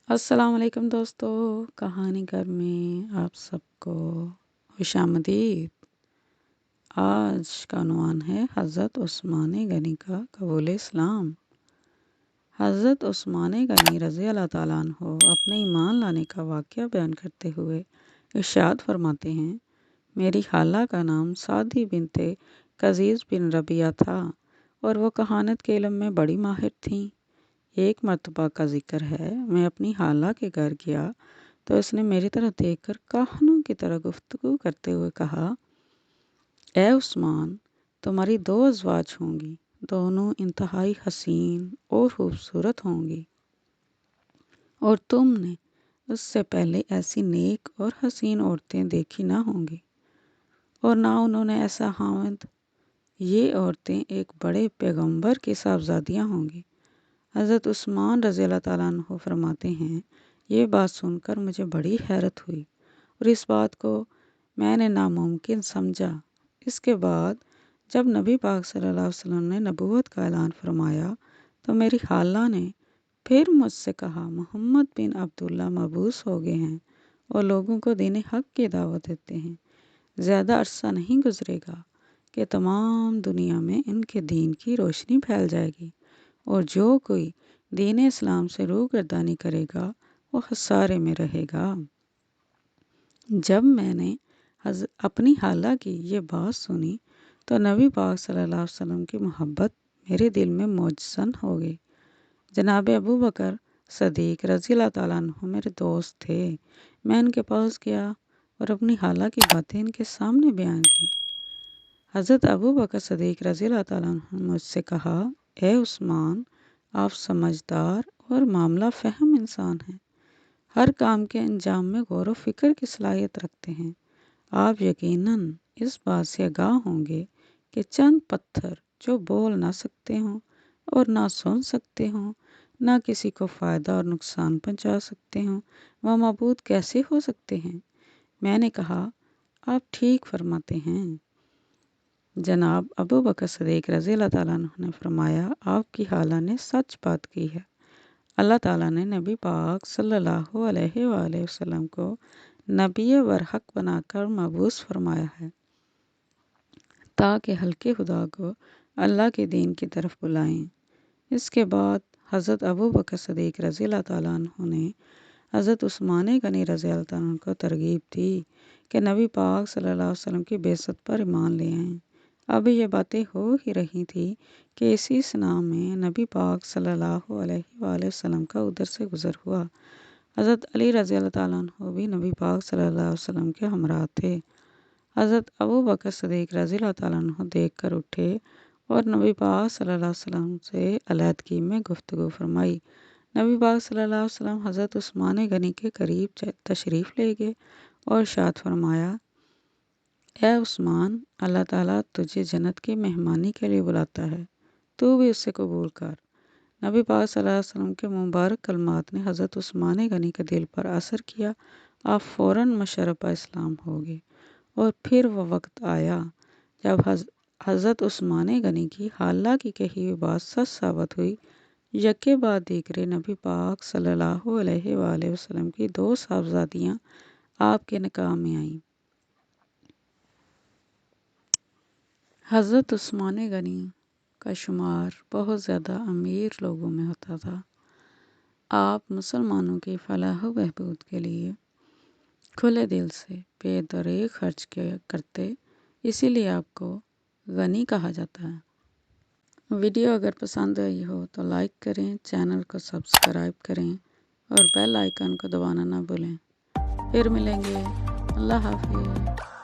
अस्सलाम वालेकुम दोस्तों, कहानी घर में आप सबको खुशामदीद। आज का उन्वान है हज़रत उस्मान गनी का कबूल इस्लाम। हज़रत उस्मान गनी रज़ी अल्लाह ताला अन्हो अपने ईमान लाने का वाक़या बयान करते हुए इरशाद फरमाते हैं, मेरी खाला का नाम सादी बिनते कज़ीज़ बिन रबिया था और वो कहानत के इल्म में बड़ी माहिर थीं। एक मर्तबा का जिक्र है, मैं अपनी खाला के घर गया तो उसने मेरी तरफ देखकर काहनों की तरह गुफ्तगू करते हुए कहा, ए उस्मान, तुम्हारी 2 अज़वाज होंगी, दोनों इंतहाई हसीन और खूबसूरत होंगी और तुमने उससे पहले ऐसी नेक और हसीन औरतें देखी ना होंगी और ना उन्होंने ऐसा हामिद। ये औरतें एक बड़े पैगंबर की साहबजादियाँ होंगी। हज़रत उस्मान रज़ी अल्लाह ताला अन्हो फरमाते हैं, ये बात सुनकर मुझे बड़ी हैरत हुई और इस बात को मैंने नामुमकिन समझा। इसके बाद जब नबी पाक सल्लल्लाहु अलैहि वसल्लम ने नबूवत का ऐलान फरमाया तो मेरी खाला ने फिर मुझसे कहा, मोहम्मद बिन अब्दुल्ला मबूस हो गए हैं और लोगों को दीन हक़ की दावत देते हैं। ज़्यादा अरसा नहीं गुजरेगा कि तमाम दुनिया में इनके दीन की रोशनी फैल जाएगी और जो कोई दीन इस्लाम से रूगर्दानी करेगा वो खसारे में रहेगा। जब मैंने अपनी खाला की ये बात सुनी तो नबी पाक सल्लल्लाहु अलैहि वसल्लम की मोहब्बत मेरे दिल में मौजसन हो गई। जनाब अबू बकर सदीक रज़ी अल्लाह ताला अन्हु मेरे दोस्त थे। मैं इनके पास गया और अपनी खाला की बातें इनके सामने बयान की। हज़रत अबू बकर सदीक रज़ी अल्लाह ताला अन्हु ने मुझसे कहा, ए उस्मान, आप समझदार और मामला फ़हम इंसान हैं, हर काम के अंजाम में गौर व फिक्र की सलाहियत रखते हैं। आप यकीनन इस बात से आगाह होंगे कि चंद पत्थर जो बोल ना सकते हों और ना सुन सकते हों, ना किसी को फ़ायदा और नुकसान पहुंचा सकते हों, वह मबूद कैसे हो सकते हैं। मैंने कहा, आप ठीक फरमाते हैं। जनाब अबू बकर सदीक रज़ी अल्लाह ताला अन्हु ने फरमाया, आपकी खाला ने सच बात की है। अल्लाह ताला ने नबी पाक सल्लल्लाहु अलैहि वसल्लम को नबी बरहक बनाकर मबूस फरमाया है ताकि हल्के खुदा को अल्लाह के दीन की तरफ बुलाएं। इसके बाद हज़रत अबू बकर सदीक रज़ी अल्लाह ताला अन्हु ने हज़रत उस्मान गनी रज़ी अल्लाह ताला अन्हु को तरगीब दी कि नबी पाक सल्लल्लाहु अलैहि वसल्लम की बेइज्जत पर ईमान ले आएं। अब ये बातें हो ही रही थी कि इसी सना में नबी पाक सल्लल्लाहु अलैहि वसल्लम का उधर से गुज़र हुआ। हज़रत अली रज़ी अल्लाह ताला अन्हु भी नबी पाक सल्लल्लाहु अलैहि वसल्लम के हमरा थे। हज़रत अबू बकर सदीक रज़ी अल्लाह ताला अन्हु देख कर उठे और नबी पाक सल्लल्लाहु अलैहि वसल्लम से अलैदगी में गुफ्तगू फरमाई। नबी पाक सल्लल्लाहु अलैहि वसल्लम हज़रत उस्मान गनी के करीब तशरीफ़ ले गए और इरशाद फरमाया, ए उस्मान, अल्लाह ताला तुझे जन्नत की मेहमानी के लिए बुलाता है, तू भी उससे कबूल कर। नबी पाक सल्लल्लाहु अलैहि वसल्लम के मुबारक कलमात ने हज़रत उस्मान गनी के दिल पर असर किया। आप फ़ौरन मशरफ़ इस्लाम हो गए और फिर वह वक्त आया जब हज़रत उस्मान गनी की खाला की कही हुई बात सच साबित हुई। यके बाद दीगरे नबी पाक सल्लल्लाहु अलैहि वसल्लम की 2 साहबजादियाँ आपके निकाह में आईं। हज़रत उस्मान गनी का शुमार बहुत ज़्यादा अमीर लोगों में होता था। आप मुसलमानों की फलाह व बहबूद के लिए खुले दिल से बेदरेग खर्च करते, इसीलिए आपको गनी कहा जाता है। वीडियो अगर पसंद आई हो तो लाइक करें, चैनल को सब्सक्राइब करें और बेल आइकन को दबाना ना भूलें। फिर मिलेंगे। अल्लाह हाफ़िज़।